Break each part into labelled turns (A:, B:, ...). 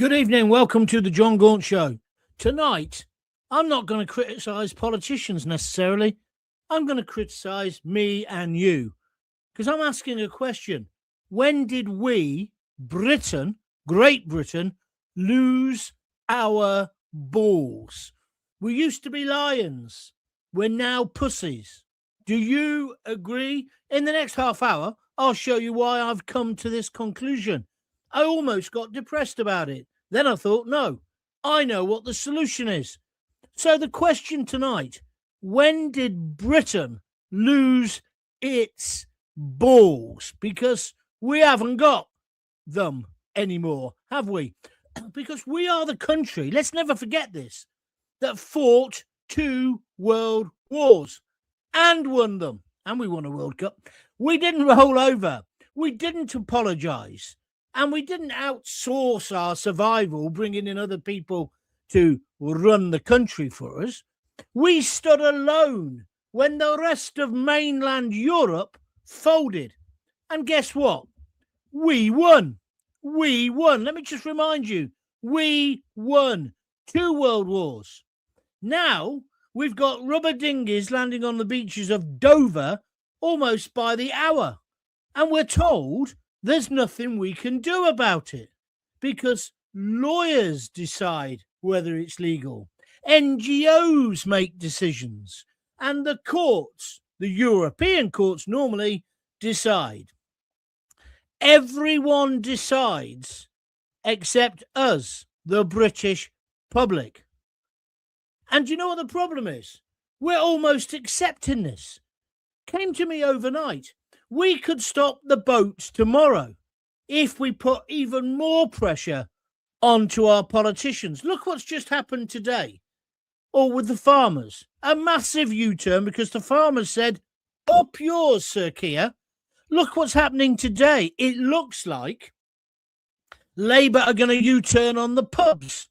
A: Good evening. Welcome to the John Gaunt Show. Tonight, I'm not going to criticise politicians necessarily. I'm going to criticise me and you because I'm asking a question. When did we, Britain, Great Britain, lose our balls? We used to be lions. We're now pussies. Do you agree? In the next half hour, I'll show you why I've come to this conclusion. I almost got depressed about it. Then I thought, no, I know what the solution is. So the question tonight, when did Britain lose its balls? Because we haven't got them anymore, have we? Because we are the country, let's never forget this, that fought 2 world wars and won them. And we won a World Cup. We didn't roll over. We didn't apologise. And we didn't outsource our survival, bringing in other people to run the country for us. We stood alone when the rest of mainland Europe folded. And guess what? We won. We won. Let me just remind you, we won 2 world wars. Now we've got rubber dinghies landing on the beaches of Dover almost by the hour. And we're told there's nothing we can do about it because lawyers decide whether it's legal. NGOs make decisions and the courts, the European courts normally decide. Everyone decides except us, the British public. And do you know what the problem is? We're almost accepting this. Came to me overnight. We could stop the boats tomorrow if we put even more pressure onto our politicians. Look what's just happened today, or with the farmers. A massive U-turn because the farmers said, up yours, Sir Keir. Look what's happening today. It looks like Labour are going to U-turn on the pubs,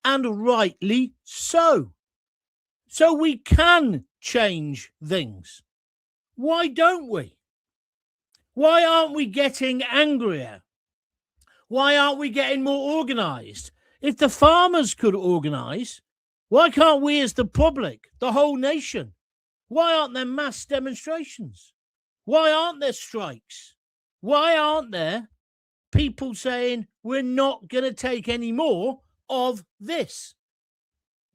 A: and rightly so. So we can change things. Why don't we? Why aren't we getting angrier? Why aren't we getting more organised? If the farmers could organise, why can't we as the public, the whole nation? Why aren't there mass demonstrations? Why aren't there strikes? Why aren't there people saying we're not going to take any more of this?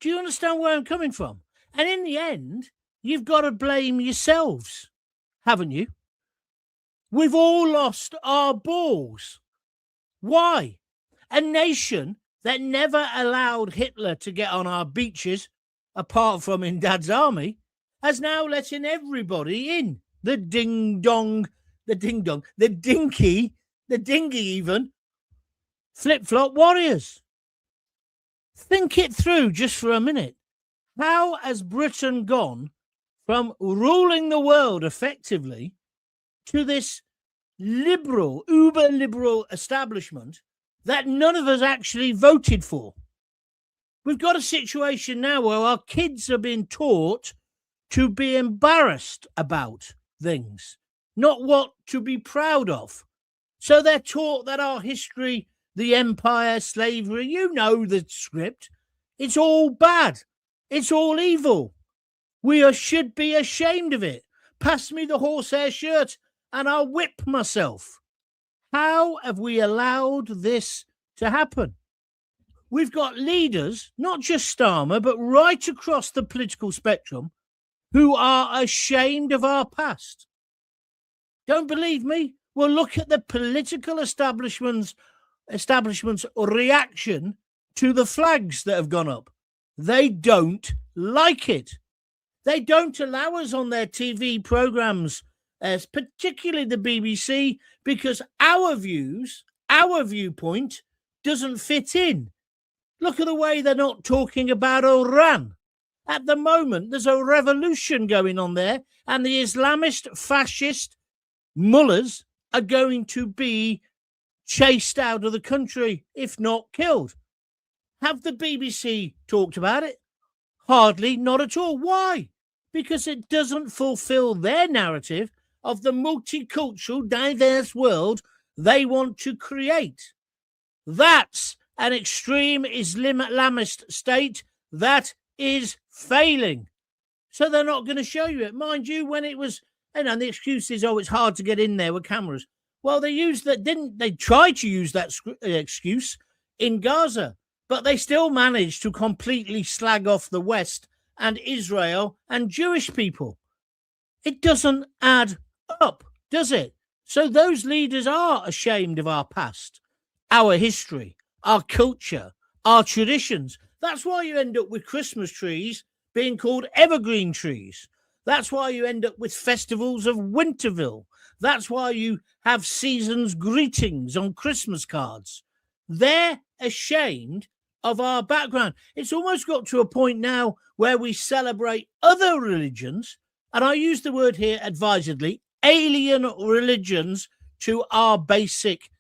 A: Do you understand where I'm coming from? And in the end, you've got to blame yourselves, haven't you? We've all lost our balls. Why? A nation that never allowed Hitler to get on our beaches, apart from in Dad's army, has now letting everybody in. The ding-dong, the dinky, the dingy even, flip-flop warriors. Think it through just for a minute. How has Britain gone from ruling the world effectively to this liberal, uber-liberal establishment that none of us actually voted for? We've got a situation now where our kids are being taught to be embarrassed about things, not what to be proud of. So they're taught that our history, the empire, slavery, you know the script, it's all bad. It's all evil. We should be ashamed of it. Pass me the horsehair shirt and I'll whip myself. How have we allowed this to happen? We've got leaders, not just Starmer, but right across the political spectrum, who are ashamed of our past. Don't believe me? Well, look at the political establishment's reaction to the flags that have gone up. They don't like it. They don't allow us on their TV programs, as particularly the BBC, because our views, our viewpoint doesn't fit in. Look at the way they're not talking about Iran. At the moment, there's a revolution going on there, and the Islamist fascist mullahs are going to be chased out of the country, if not killed. Have the BBC talked about it? Hardly, not at all. Why? Because it doesn't fulfill their narrative of the multicultural, diverse world they want to create. That's an extreme Islamist state that is failing. So they're not going to show you it. Mind you, when it was, and the excuse is, oh, it's hard to get in there with cameras. Well, they used that, didn't they? Tried to use that excuse in Gaza, but they still managed to completely slag off the West and Israel and Jewish people. It doesn't add up, does it? So those leaders are ashamed of our past, our history, our culture, our traditions. That's why you end up with Christmas trees being called evergreen trees. That's why you end up with festivals of Winterville. That's why you have season's greetings on Christmas cards. They're ashamed of our background. It's almost got to a point now where we celebrate other religions, and I use the word here advisedly, alien religions to our basic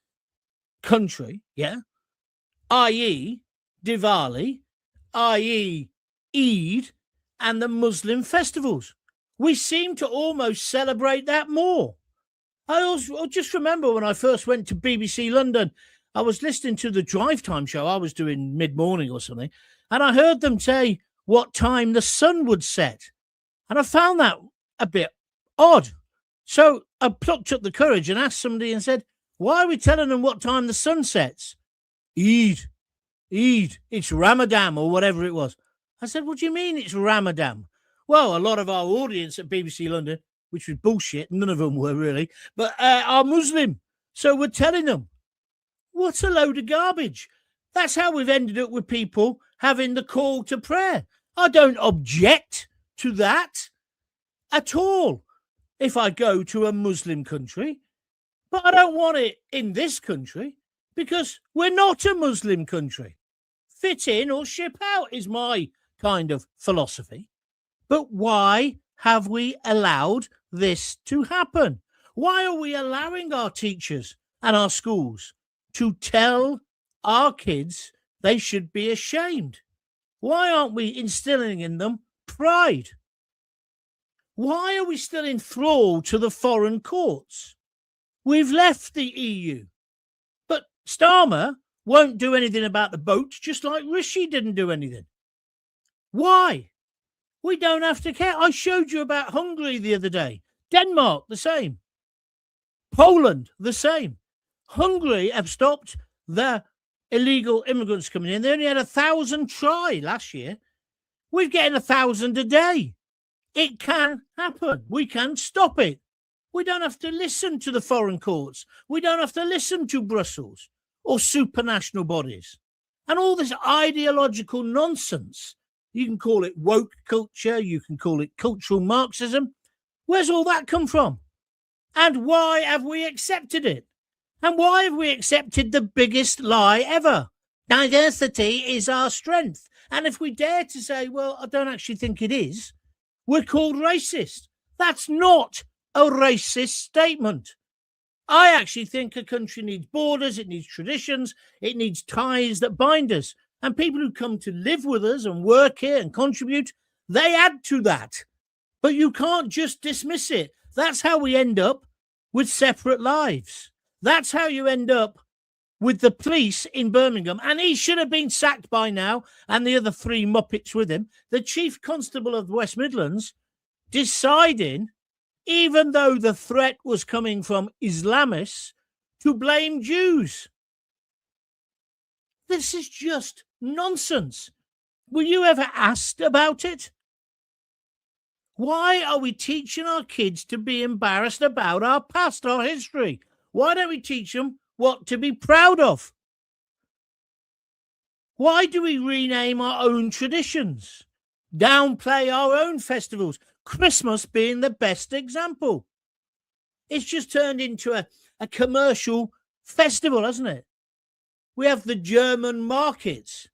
A: country, i.e. Diwali, i.e. Eid, and the Muslim festivals. We seem to almost celebrate that more. I just remember when I first went to BBC London, I was listening to the drive time show. I was doing mid-morning or something, and I heard them say what time the sun would set. And I found that a bit odd. So I plucked up the courage and asked somebody and said, why are we telling them what time the sun sets? Eid, it's Ramadan or whatever it was. I said, what do you mean it's Ramadan? Well, a lot of our audience at BBC London, which was bullshit, none of them were really, but are Muslim. So we're telling them. What a load of garbage. That's how we've ended up with people having the call to prayer. I don't object to that at all if I go to a Muslim country, but I don't want it in this country because we're not a Muslim country. Fit in or ship out is my kind of philosophy. But why have we allowed this to happen? Why are we allowing our teachers and our schools to tell our kids they should be ashamed? Why aren't we instilling in them pride? Why are we still enthralled to the foreign courts? We've left the EU. But Starmer won't do anything about the boat, just like Rishi didn't do anything. Why? We don't have to care. I showed you about Hungary the other day. Denmark, the same. Poland, the same. Hungary have stopped the illegal immigrants coming in. They only had 1,000 try last year. We're getting 1,000 a day. It can happen. We can stop it. We don't have to listen to the foreign courts. We don't have to listen to Brussels or supranational bodies. And all this ideological nonsense. You can call it woke culture. You can call it cultural Marxism. Where's all that come from? And why have we accepted it? And why have we accepted the biggest lie ever? Diversity is our strength. And if we dare to say, well, I don't actually think it is, we're called racist. That's not a racist statement. I actually think a country needs borders, it needs traditions, it needs ties that bind us. And people who come to live with us and work here and contribute, they add to that. But you can't just dismiss it. That's how we end up with separate lives. That's how you end up with the police in Birmingham. And he should have been sacked by now, and the other three muppets with him. The Chief Constable of the West Midlands deciding, even though the threat was coming from Islamists, to blame Jews. This is just nonsense. Were you ever asked about it? Why are we teaching our kids to be embarrassed about our past, our history? Why don't we teach them what to be proud of? Why do we rename our own traditions? Downplay our own festivals? Christmas being the best example. It's just turned into a commercial festival, hasn't it? We have the German markets.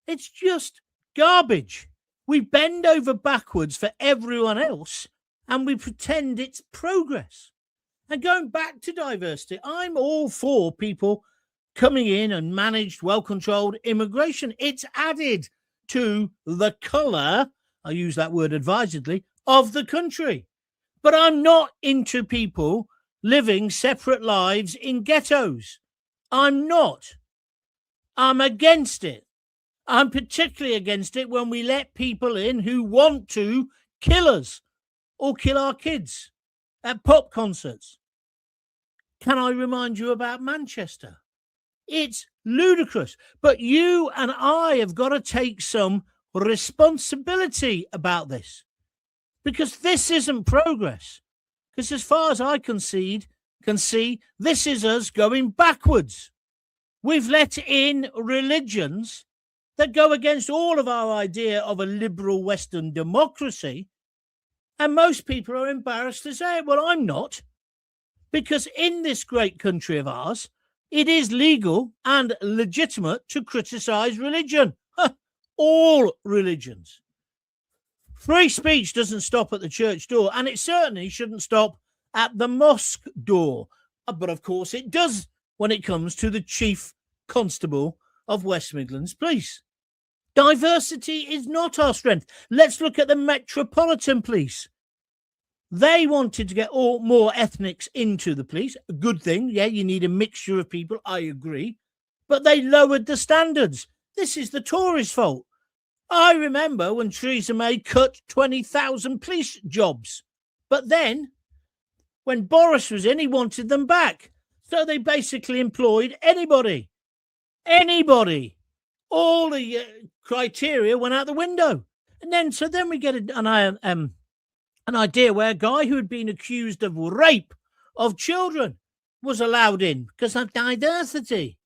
A: It's just garbage. We bend over backwards for everyone else and we pretend it's progress. And going back to diversity, I'm all for people coming in and managed, well-controlled immigration. It's added to the colour, I use that word advisedly, of the country. But I'm not into people living separate lives in ghettos. I'm not. I'm against it. I'm particularly against it when we let people in who want to kill us or kill our kids at pop concerts. Can I remind you about Manchester? It's ludicrous. But you and I have got to take some responsibility about this, because this isn't progress. Because as far as I can see, this is us going backwards. We've let in religions that go against all of our idea of a liberal Western democracy. And most people are embarrassed to say it. Well, I'm not. Because in this great country of ours, it is legal and legitimate to criticise religion. All religions. Free speech doesn't stop at the church door, and it certainly shouldn't stop at the mosque door. But of course it does when it comes to the Chief Constable of West Midlands Police. Diversity is not our strength. Let's look at the Metropolitan Police. They wanted to get more ethnics into the police. A good thing. Yeah, you need a mixture of people. I agree. But they lowered the standards. This is the Tories' fault. I remember when Theresa May cut 20,000 police jobs. But then, when Boris was in, he wanted them back. So they basically employed anybody. Anybody. All the criteria went out the window. And then we get an idea where a guy who had been accused of rape of children was allowed in because of diversity.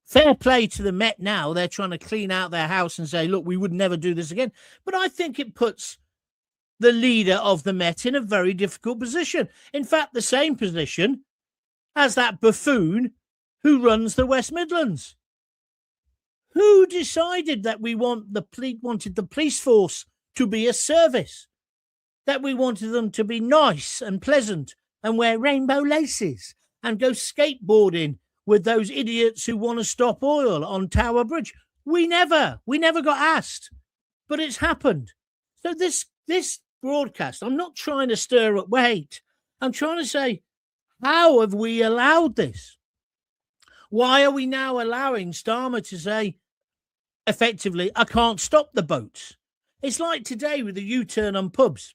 A: Fair play to the Met now. They're trying to clean out their house and say, look, we would never do this again. But I think it puts the leader of the Met in a very difficult position. In fact, the same position as that buffoon who runs the West Midlands. Who decided that we wanted the police force to be a service? That we wanted them to be nice and pleasant and wear rainbow laces and go skateboarding with those idiots who want to stop oil on Tower Bridge. We never got asked, but it's happened. So this broadcast, I'm not trying to stir up hate. I'm trying to say, how have we allowed this? Why are we now allowing Starmer to say, effectively, I can't stop the boats? It's like today with the U-turn on pubs.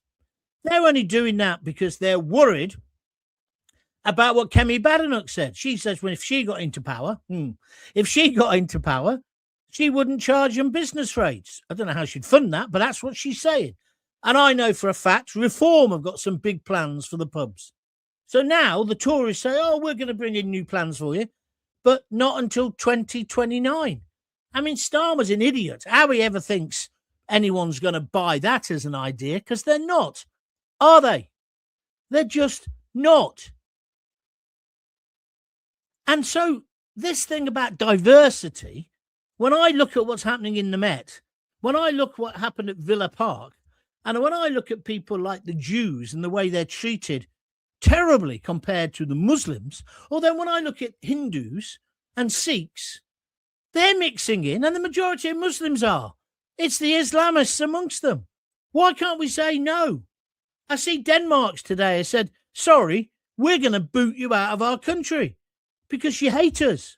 A: They're only doing that because they're worried about what Kemi Badenoch said. She says, if she got into power, she wouldn't charge them business rates. I don't know how she'd fund that, but that's what she's saying. And I know for a fact, Reform have got some big plans for the pubs. So now the Tories say, we're going to bring in new plans for you, but not until 2029. I mean, Starmer's an idiot. How he ever thinks anyone's going to buy that as an idea, because they're not. Are they? They're just not. And so this thing about diversity, when I look at what's happening in the Met, when I look what happened at Villa Park, and when I look at people like the Jews and the way they're treated terribly compared to the Muslims, or then when I look at Hindus and Sikhs, they're mixing in, and the majority of Muslims are. It's the Islamists amongst them. Why can't we say no? I see Denmark's today has said, sorry, we're going to boot you out of our country because you hate us.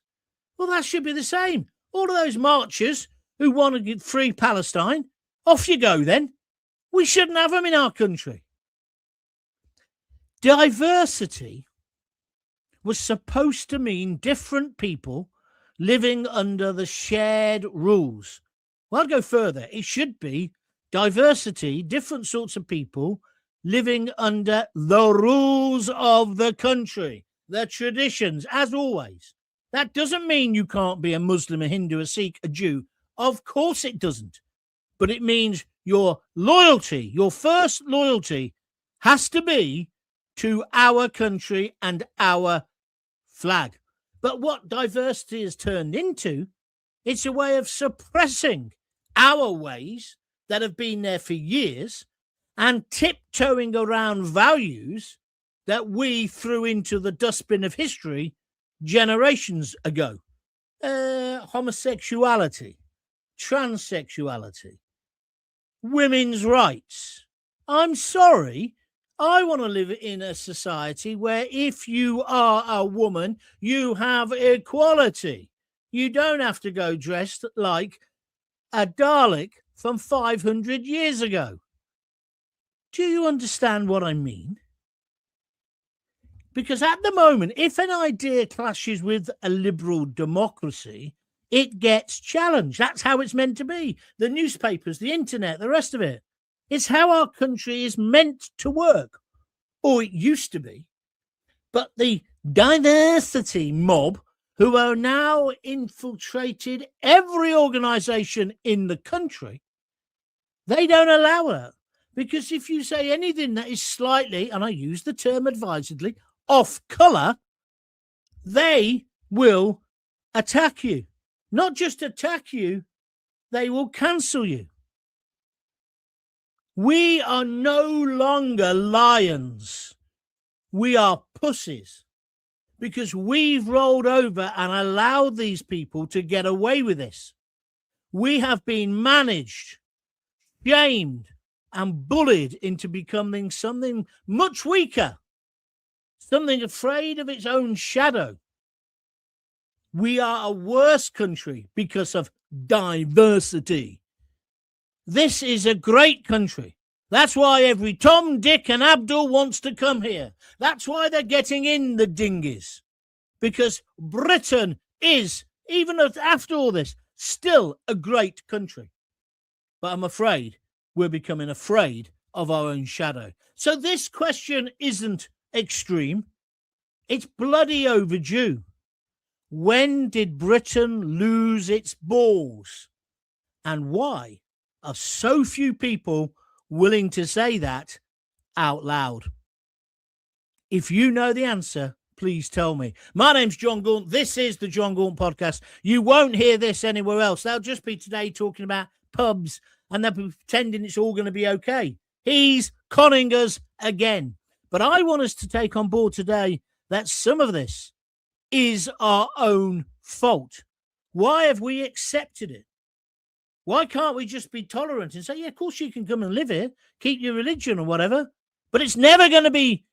A: Well, that should be the same. All of those marchers who want to get free Palestine, off you go then. We shouldn't have them in our country. Diversity was supposed to mean different people living under the shared rules. Well, I'll go further. It should be diversity, different sorts of people living under the rules of the country, the traditions, as always. That doesn't mean you can't be a Muslim, a Hindu, a Sikh, a Jew. Of course it doesn't. But it means your loyalty, your first loyalty, has to be to our country and our flag. But what diversity has turned into, it's a way of suppressing our ways that have been there for years and tiptoeing around values that we threw into the dustbin of history generations ago. Homosexuality, transsexuality, women's rights. I'm sorry, I want to live in a society where if you are a woman, you have equality. You don't have to go dressed like a Dalek from 500 years ago. Do you understand what I mean? Because at the moment, if an idea clashes with a liberal democracy, it gets challenged. That's how it's meant to be. The newspapers, the internet, the rest of it. It's how our country is meant to work, or it used to be. But the diversity mob, who are now infiltrated every organisation in the country, they don't allow that. Because if you say anything that is slightly, and I use the term advisedly, off colour, they will attack you. Not just attack you, they will cancel you. We are no longer lions. We are pussies. Because we've rolled over and allowed these people to get away with this. We have been managed, shamed, and bullied into becoming something much weaker, something afraid of its own shadow. We are a worse country because of diversity. This is a great country. That's why every Tom, Dick, and Abdul wants to come here. That's why they're getting in the dinghies. Because Britain is, even after all this, still a great country. But I'm afraid we're becoming afraid of our own shadow. So this question isn't extreme. It's bloody overdue. When did Britain lose its balls? And why are so few people willing to say that out loud? If you know the answer, please tell me. My name's John Gaunt. This is the John Gaunt Podcast. You won't hear this anywhere else. They'll just be today talking about pubs and they'll be pretending it's all going to be okay. He's conning us again. But I want us to take on board today that some of this is our own fault. Why have we accepted it? Why can't we just be tolerant and say, yeah, of course you can come and live here, keep your religion or whatever, but it's never going to be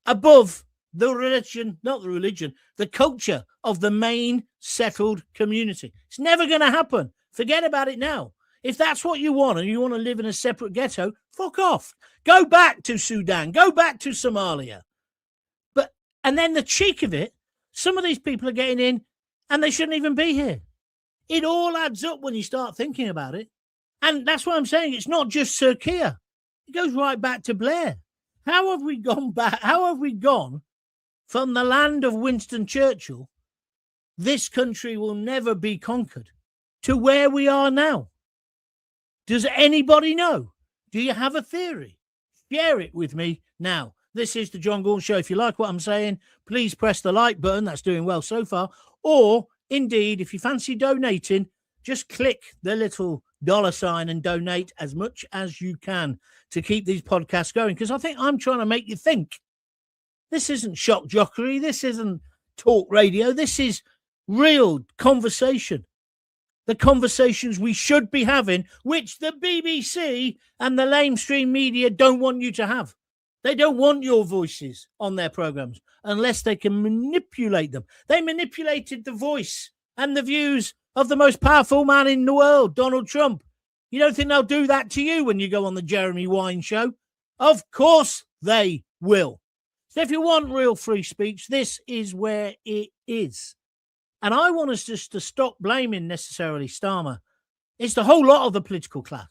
A: above the religion, not the religion, the culture of the main settled community. It's never going to happen. Forget about it now. If that's what you want and you want to live in a separate ghetto, fuck off. Go back to Sudan. Go back to Somalia. And then the cheek of it, some of these people are getting in and they shouldn't even be here. It all adds up when you start thinking about it. And that's why I'm saying it's not just Sir Keir. It goes right back to Blair. How have we gone back? How have we gone from the land of Winston Churchill, this country will never be conquered, to where we are now? Does anybody know? Do you have a theory? Share it with me now. This is the John Gaunt Show. If you like what I'm saying, please press the like button. That's doing well so far. Or, indeed, if you fancy donating, just click the little $sign and donate as much as you can to keep these podcasts going. Because I think I'm trying to make you think. This isn't shock jockery. This isn't talk radio. This is real conversation. The conversations we should be having, which the BBC and the lamestream media don't want you to have. They don't want your voices on their programs unless they can manipulate them. They manipulated the voice and the views of the most powerful man in the world, Donald Trump. You don't think they'll do that to you when you go on the Jeremy Wine show? Of course they will. So if you want real free speech, this is where it is. And I want us just to stop blaming necessarily Starmer. It's the whole lot of the political class.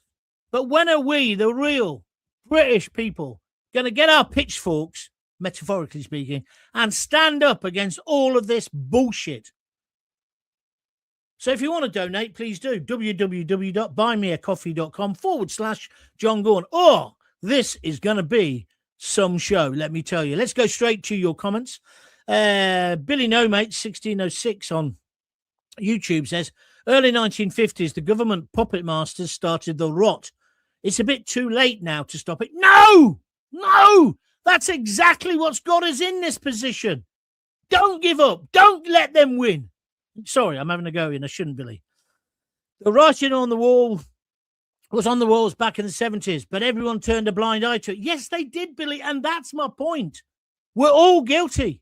A: But when are we, the real British people, going to get our pitchforks, metaphorically speaking, and stand up against all of this bullshit? So if you want to donate, please do. www.buymeacoffee.com/John Gaunt. Oh, this is going to be some show, let me tell you. Let's go straight to your comments. Billy No Mate 1606 on YouTube says, early 1950s, the government puppet masters started the rot. It's a bit too late now to stop it. No! That's exactly what's got us in this position. Don't give up. Don't let them win. Sorry, I'm having a go in. I shouldn't, Billy. The writing on the wall was on the walls back in the 70s, but everyone turned a blind eye to it. Yes, they did, Billy, and that's my point. We're all guilty.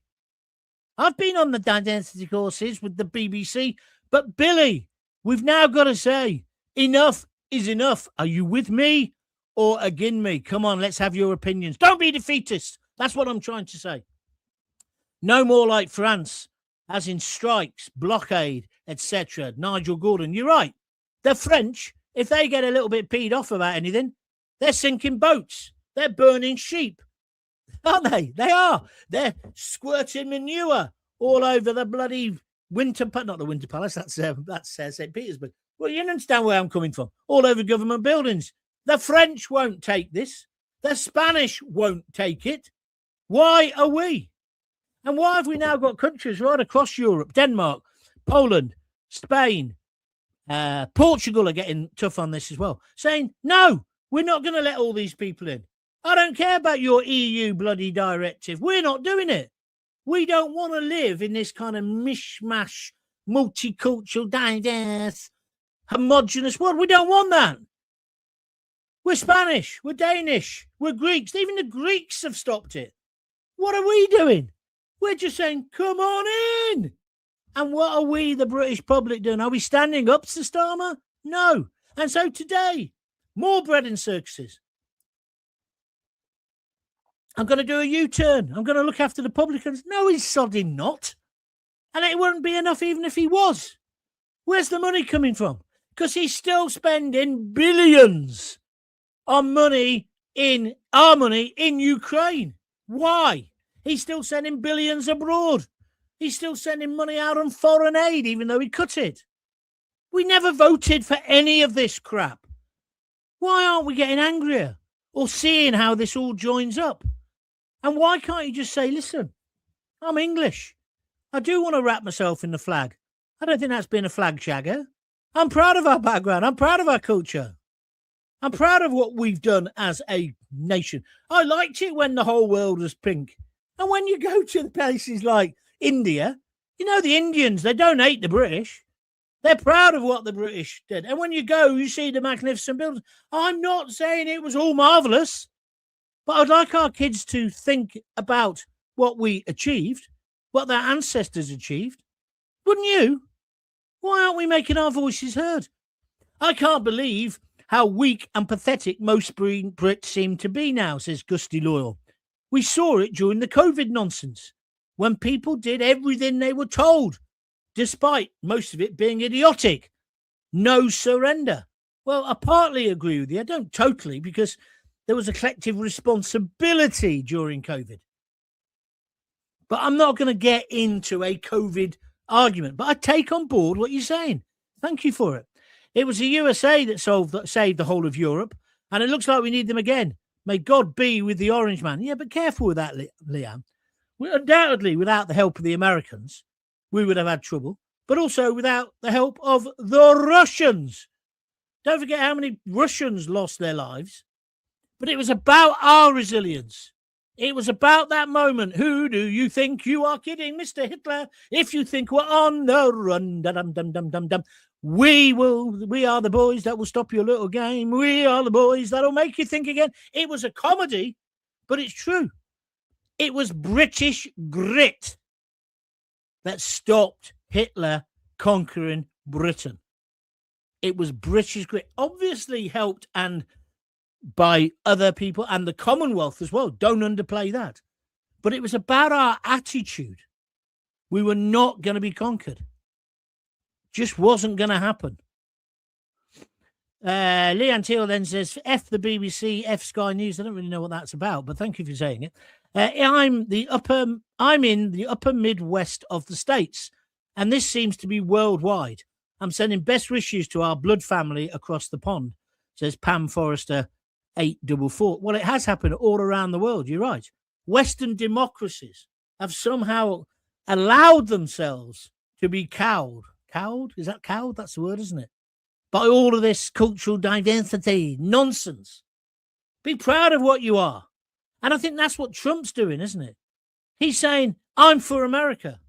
A: I've been on the diversity courses with the BBC But Billy, we've now got to say, enough is enough. Are you with me or against me? Come on, let's have your opinions. Don't be defeatist. That's what I'm trying to say. No more like France, as in strikes, blockade, etc. Nigel Gordon, you're right. The French, if they get a little bit peed off about anything, they're sinking boats. They're burning sheep. Aren't they? They are. They're squirting manure all over the bloody not the Winter Palace, that's St. Petersburg. Well, you understand where I'm coming from. All over government buildings. The French won't take this. The Spanish won't take it. Why are we? And why have we now got countries right across Europe, Denmark, Poland, Spain, Portugal are getting tough on this as well, saying, no, we're not going to let all these people in. I don't care about your EU bloody directive. We're not doing it. We don't want to live in this kind of mishmash, multicultural, diverse, homogenous world. We don't want that. We're Spanish. We're Danish. We're Greeks. Even the Greeks have stopped it. What are we doing? We're just saying, come on in. And what are we, the British public, doing? Are we standing up to Starmer? No. And so today, more bread and circuses. I'm going to do a U-turn. I'm going to look after the publicans. No, he's sodding not. And it wouldn't be enough even if he was. Where's the money coming from? Because he's still spending billions on money in our money in Ukraine. Why? He's still sending billions abroad. He's still sending money out on foreign aid, even though he cut it. We never voted for any of this crap. Why aren't we getting angrier or seeing how this all joins up? And why can't you just say, listen, I'm English. I do want to wrap myself in the flag. I don't think that's been a flag shagger. I'm proud of our background. I'm proud of our culture. I'm proud of what we've done as a nation. I liked it when the whole world was pink. And when you go to the places like India, you know, the Indians, they don't hate the British. They're proud of what the British did. And when you go, you see the magnificent buildings. I'm not saying it was all marvellous, but I'd like our kids to think about what we achieved, what their ancestors achieved. Wouldn't you? Why aren't we making our voices heard? I can't believe how weak and pathetic most Brits seem to be now, says Gusty Loyal. We saw it during the COVID nonsense, when people did everything they were told, despite most of it being idiotic. No surrender. Well, I partly agree with you. I don't totally, because there was a collective responsibility during COVID. But I'm not going to get into a COVID argument. But I take on board what you're saying. Thank you for it. It was the USA that saved the whole of Europe, and it looks like we need them again. May God be with the Orange Man. Yeah, but careful with that, Leanne. Undoubtedly, without the help of the Americans, we would have had trouble, but also without the help of the Russians. Don't forget how many Russians lost their lives. But it was about our resilience. It was about that moment. Who do you think you are kidding, Mr. Hitler? If you think we're on the run, dum-dum-dum-dum-dum. We are the boys that will stop your little game. We are the boys that'll make you think again. It was a comedy, but it's true. It was British grit that stopped Hitler conquering Britain. It was British grit, obviously helped and by other people and the Commonwealth as well. Don't underplay that. But it was about our attitude. We were not going to be conquered. Just wasn't going to happen. Leanne Teal then says, F the BBC, F Sky News. I don't really know what that's about, but thank you for saying it. I'm in the upper Midwest of the States, and this seems to be worldwide. I'm sending best wishes to our blood family across the pond, says Pam Forrester 844. Well, it has happened all around the world. You're right. Western democracies have somehow allowed themselves to be cowed. Cowed? Is that cowed? That's the word, isn't it? By all of this cultural diversity nonsense. Be proud of what you are. And I think that's what Trump's doing, isn't it? He's saying, I'm for America.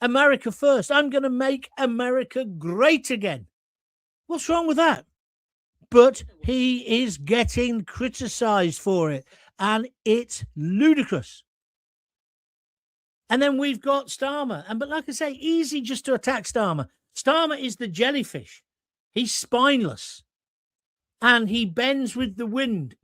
A: America first. I'm going to make America great again. What's wrong with that? But he is getting criticised for it. And it's ludicrous. And then we've got Starmer. But like I say, easy just to attack Starmer. Starmer is the jellyfish. He's spineless. And he bends with the wind.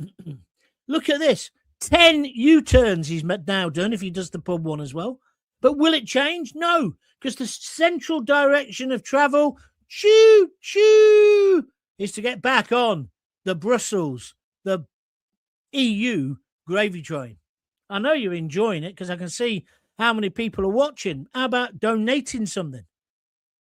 A: Look at this. 10 U-turns he's now done if he does the pub one as well. But will it change? No, because the central direction of travel, choo-choo, is to get back on the Brussels, the EU gravy train. I know you're enjoying it because I can see how many people are watching. How about donating something?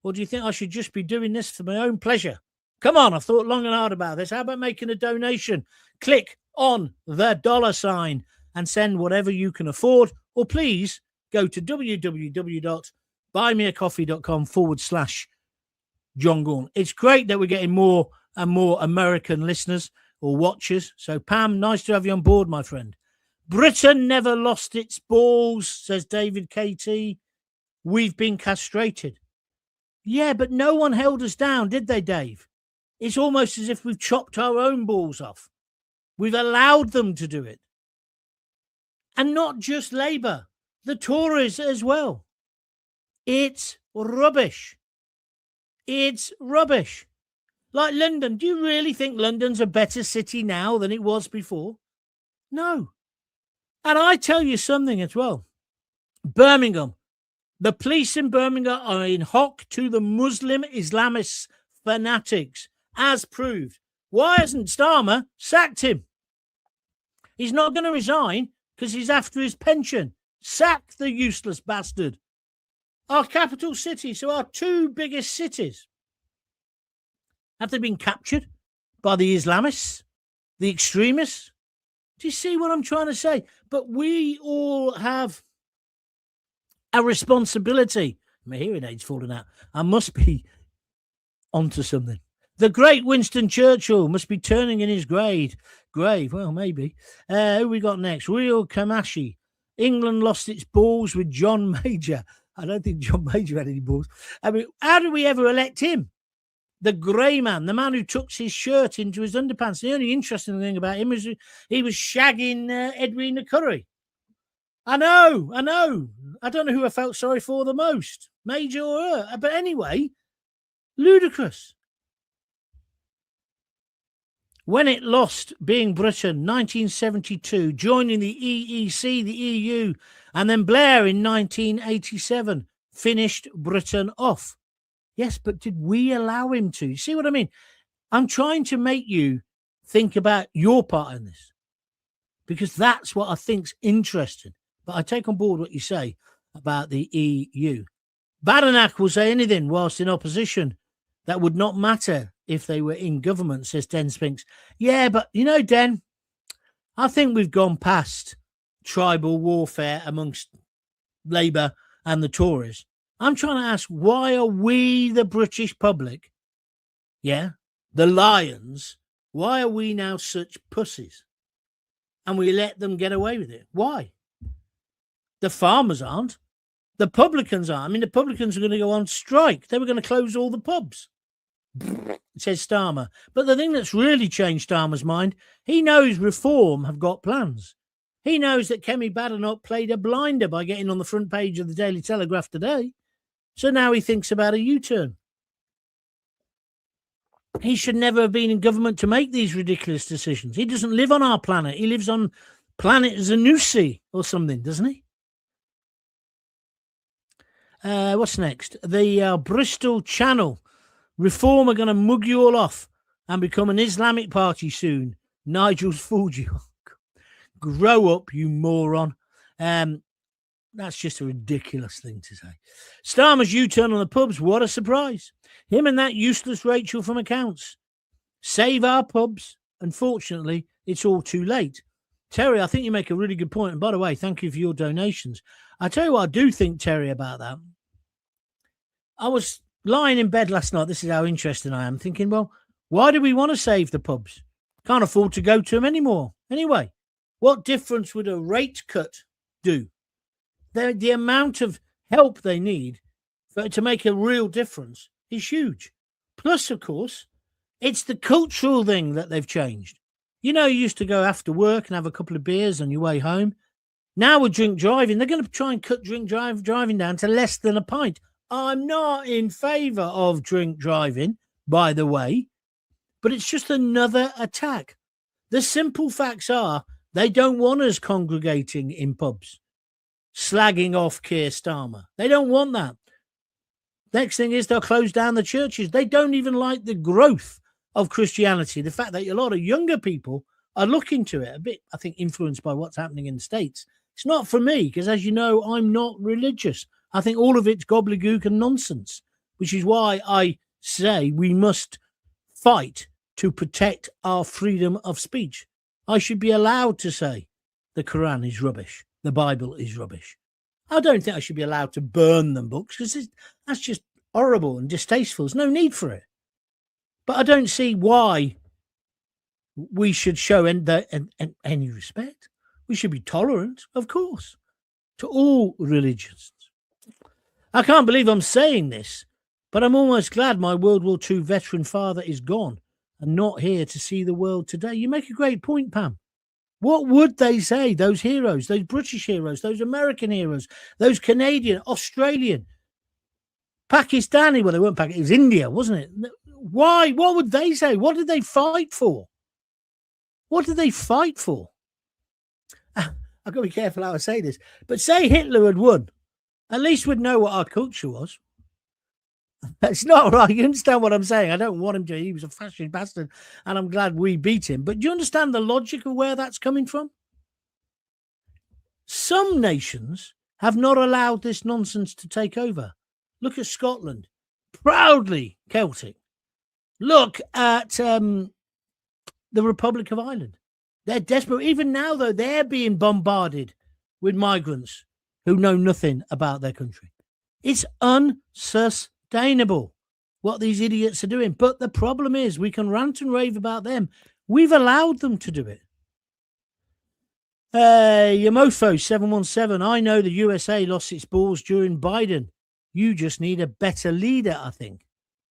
A: Or do you think I should just be doing this for my own pleasure? Come on, I've thought long and hard about this. How about making a donation? Click on the $ and send whatever you can afford. Or please go to www.buymeacoffee.com/John Gaunt. It's great that we're getting more and more American listeners or watchers. So, Pam, nice to have you on board, my friend. Britain never lost its balls, says David KT. We've been castrated. Yeah, but no one held us down, did they, Dave? It's almost as if we've chopped our own balls off. We've allowed them to do it. And not just Labour, the Tories as well. It's rubbish. It's rubbish. Like London. Do you really think London's a better city now than it was before? No. And I tell you something as well. Birmingham. The police in Birmingham are in hock to the Muslim Islamist fanatics, as proved. Why hasn't Starmer sacked him? He's not going to resign because he's after his pension. Sack the useless bastard. Our capital city, so our two biggest cities, have they been captured by the Islamists, the extremists? Do you see what I'm trying to say? But we all have a responsibility. My hearing aid's falling out. I must be onto something. The great Winston Churchill must be turning in his grave. Well, maybe. Who we got next? Real Kamashi. England lost its balls with John Major. I don't think John Major had any balls. I mean, how did we ever elect him? The grey man, the man who tucks his shirt into his underpants. The only interesting thing about him is he was shagging Edwina Curry. I know. I don't know who I felt sorry for the most, Major or her. But anyway, ludicrous. When it lost being Britain, 1972, joining the EEC, the EU, and then Blair in 1987 finished Britain off. Yes, but did we allow him to? You see what I mean? I'm trying to make you think about your part in this because that's what I think's interesting. But I take on board what you say about the EU. Badenoch will say anything whilst in opposition. That would not matter if they were in government, says Den Spinks. Yeah, but, you know, Den, I think we've gone past tribal warfare amongst Labour and the Tories. I'm trying to ask, why are we, the British public, the lions, why are we now such pussies? And we let them get away with it. Why? The farmers aren't. The publicans aren't. I mean, the publicans are going to go on strike. They were going to close all the pubs, says Starmer. But the thing that's really changed Starmer's mind, he knows Reform have got plans. He knows that Kemi Badenoch played a blinder by getting on the front page of the Daily Telegraph today. So now he thinks about a U-turn. He should never have been in government to make these ridiculous decisions. He doesn't live on our planet. He lives on planet Zanussi or something, doesn't he? What's next? The Bristol Channel. Reform are going to mug you all off and become an Islamic party soon. Nigel's fooled you. Grow up, you moron. That's just a ridiculous thing to say. Starmer's U-turn on the pubs. What a surprise. Him and that useless Rachel from accounts. Save our pubs. Unfortunately, it's all too late. Terry, I think you make a really good point. And by the way, thank you for your donations. I tell you what I do think, Terry, about that. I was lying in bed last night. This is how interesting I am. Thinking, well, why do we want to save the pubs? Can't afford to go to them anymore. Anyway, what difference would a rate cut do? The amount of help they need to make a real difference is huge. Plus, of course, it's the cultural thing that they've changed. You know, you used to go after work and have a couple of beers on your way home. Now with drink driving, they're going to try and cut drink driving down to less than a pint. I'm not in favour of drink driving, by the way, but it's just another attack. The simple facts are they don't want us congregating in pubs, slagging off Keir Starmer. They don't want that. Next thing is they'll close down the churches. They don't even like the growth of Christianity. The fact that a lot of younger people are looking to it, a bit, I think, influenced by what's happening in the States. It's not for me because, as you know, I'm not religious. I think all of it's gobbledygook and nonsense, which is why I say we must fight to protect our freedom of speech. I should be allowed to say the Quran is rubbish, the Bible is rubbish. I don't think I should be allowed to burn them books because that's just horrible and distasteful. There's no need for it. But I don't see why we should show any respect. We should be tolerant, of course, to all religions. I can't believe I'm saying this, but I'm almost glad my World War II veteran father is gone and not here to see the world today. You make a great point, Pam. What would they say, those heroes, those British heroes, those American heroes, those Canadian, Australian, Pakistani? Well, they weren't Pakistani, it was India, wasn't it? Why? What would they say? What did they fight for? What did they fight for? I've got to be careful how I say this, but say Hitler had won, at least we'd know what our culture was. It's not right. You understand what I'm saying? I don't want him to. He was a fascist bastard, and I'm glad we beat him. But do you understand the logic of where that's coming from? Some nations have not allowed this nonsense to take over. Look at Scotland, proudly Celtic. Look at the Republic of Ireland. They're desperate. Even now, though, they're being bombarded with migrants who know nothing about their country. It's unsustainable what these idiots are doing. But the problem is we can rant and rave about them. We've allowed them to do it. Yamofo 717. I know the USA lost its balls during Biden. You just need a better leader, I think.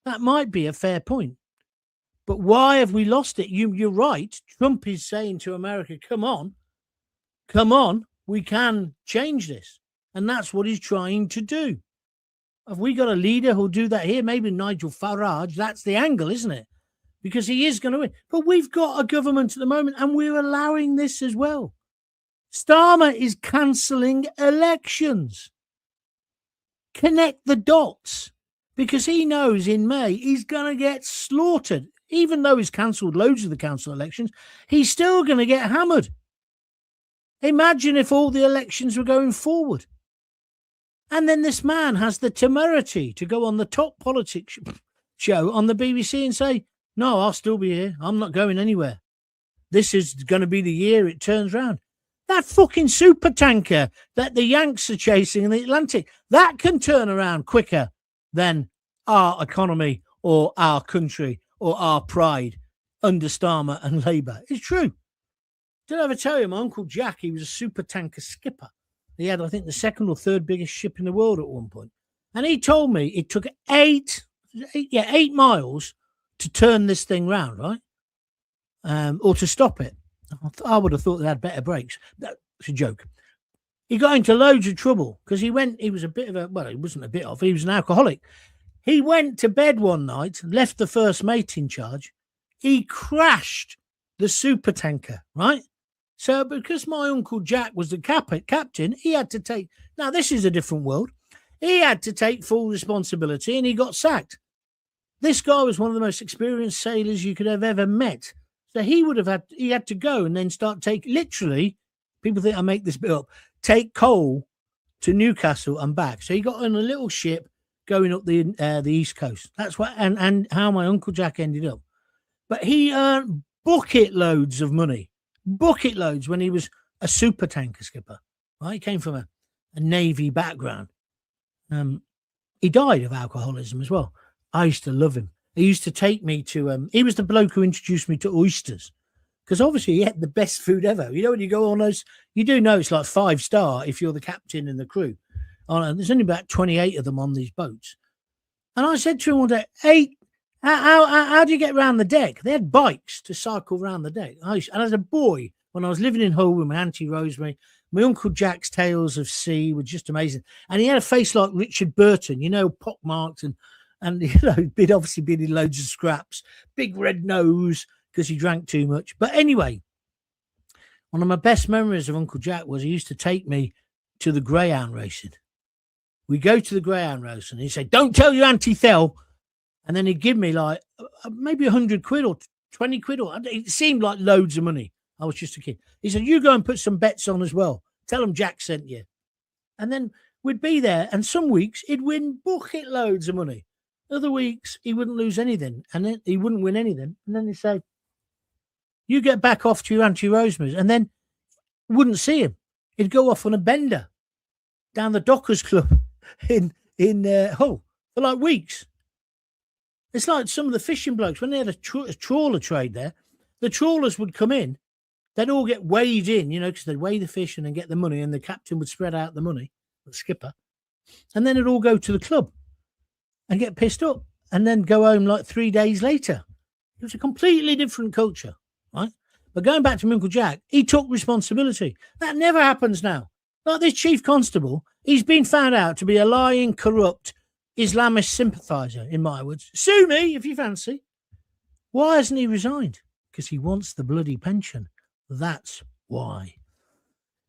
A: That might be a fair point. But why have we lost it? You're right. Trump is saying to America, come on, we can change this. And that's what he's trying to do. Have we got a leader who'll do that here? Maybe Nigel Farage. That's the angle, isn't it? Because he is going to win. But we've got a government at the moment and we're allowing this as well. Starmer is cancelling elections. Connect the dots. Because he knows in May he's going to get slaughtered. Even though he's cancelled loads of the council elections, he's still going to get hammered. Imagine if all the elections were going forward. And then this man has the temerity to go on the top politics show on the BBC and say, no, I'll still be here. I'm not going anywhere. This is going to be the year it turns around. That fucking super tanker that the Yanks are chasing in the Atlantic, that can turn around quicker than our economy or our country or our pride under Starmer and Labour. It's true. Did I ever tell you, my Uncle Jack, he was a super tanker skipper. He had, I think, the second or third biggest ship in the world at one point. And he told me it took 8 miles to turn this thing round, right? Or to stop it. I would have thought they had better brakes. That's a joke. He got into loads of trouble because he was a bit of he wasn't a bit of, he was an alcoholic. He went to bed one night, left the first mate in charge. He crashed the super tanker, right? So because my Uncle Jack was the captain, he had to take, now this is a different world. He had to take full responsibility and he got sacked. This guy was one of the most experienced sailors you could have ever met. So he had to go and then start literally, people think I make this bit up, take coal to Newcastle and back. So he got on a little ship going up the East Coast. That's what, and how my Uncle Jack ended up. But he earned bucket loads of money, bucket loads when he was a super tanker skipper. Right? He came from a Navy background. He died of alcoholism as well. I used to love him. He used to take me to, he was the bloke who introduced me to oysters. Because obviously he had the best food ever. You know, when you go on those, you do know it's like 5-star if you're the captain and the crew. There's only about 28 of them on these boats. And I said to him one day, hey, how do you get around the deck? They had bikes to cycle around the deck. And as a boy, when I was living in Hull with my Auntie Rosemary, My Uncle Jack's Tales of Sea were just amazing. And he had a face like Richard Burton, you know, pockmarked and you know, he'd obviously been in loads of scraps, big red nose because he drank too much. But anyway, one of my best memories of Uncle Jack was he used to take me to the greyhound racing. We go to the greyhound racing and he'd say, "Don't tell your Auntie Thel." And then he'd give me like maybe 100 quid or 20 quid. Or it seemed like loads of money. I was just a kid. He said, "You go and put some bets on as well. Tell them Jack sent you." And then we'd be there. And some weeks he'd win bucket loads of money. Other weeks he wouldn't lose anything. And then he wouldn't win anything. And then he'd say, "You get back off to your Auntie Rosemary's." And then wouldn't see him. He'd go off on a bender down the Dockers Club in Hull for like weeks. It's like some of the fishing blokes, when they had a trawler trade there, the trawlers would come in, they'd all get weighed in, you know, because they'd weigh the fish and then get the money, and the captain would spread out the money, the skipper, and then it'd all go to the club and get pissed up and then go home like 3 days later. It was a completely different culture, right? But going back to my Uncle Jack, he took responsibility. That never happens now. Like this chief constable, he's been found out to be a lying, corrupt Islamist sympathiser, in my words. Sue me if you fancy. Why hasn't he resigned? Because he wants the bloody pension. That's why.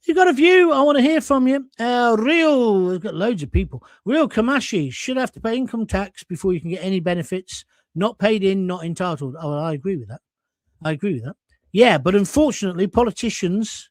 A: You got a view? I want to hear from you. Real, we've got loads of people. Real Kamashi should have to pay income tax before you can get any benefits. Not paid in, not entitled. Oh, I agree with that. Yeah, but unfortunately, politicians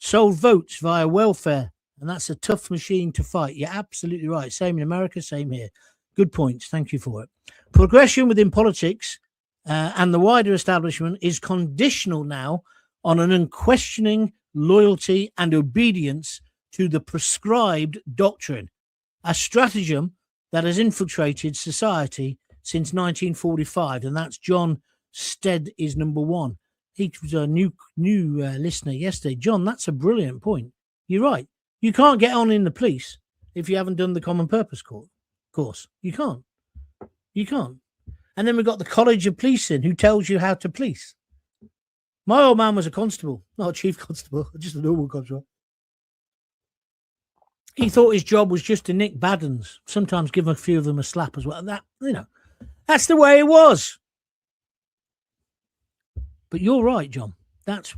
A: sold votes via welfare. And that's a tough machine to fight. You're absolutely right. Same in America, same here. Good points. Thank you for it. Progression within politics and the wider establishment is conditional now on an unquestioning loyalty and obedience to the prescribed doctrine, a stratagem that has infiltrated society since 1945. And that's John Stead is number one. He was a new listener yesterday. John, that's a brilliant point. You're right. You can't get on in the police if you haven't done the common purpose course. You can't. And then we've got the College of Policing who tells you how to police. My old man was a constable, not a chief constable, just a normal constable. He thought his job was just to nick bad uns, sometimes give a few of them a slap as well. That, you know, that's the way it was. But you're right, John. That's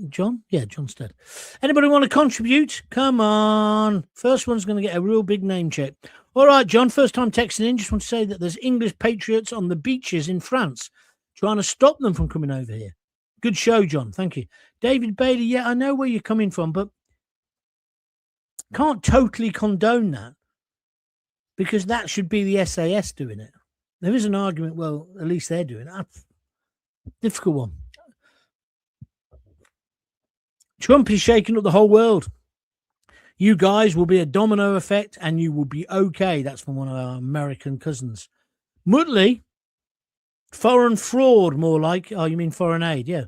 A: John. Yeah, John Stead. Anybody want to contribute? Come on. First one's going to get a real big name check. All right, John, first time texting in. Just want to say that there's English patriots on the beaches in France trying to stop them from coming over here. Good show, John. Thank you. David Bailey, yeah, I know where you're coming from, but can't totally condone that because that should be the SAS doing it. There is an argument, well, at least they're doing it. Difficult one. Trump is shaking up the whole world. You guys will be a domino effect and you will be okay. That's from one of our American cousins. Mutley, foreign fraud, more like. Oh, you mean foreign aid? Yeah.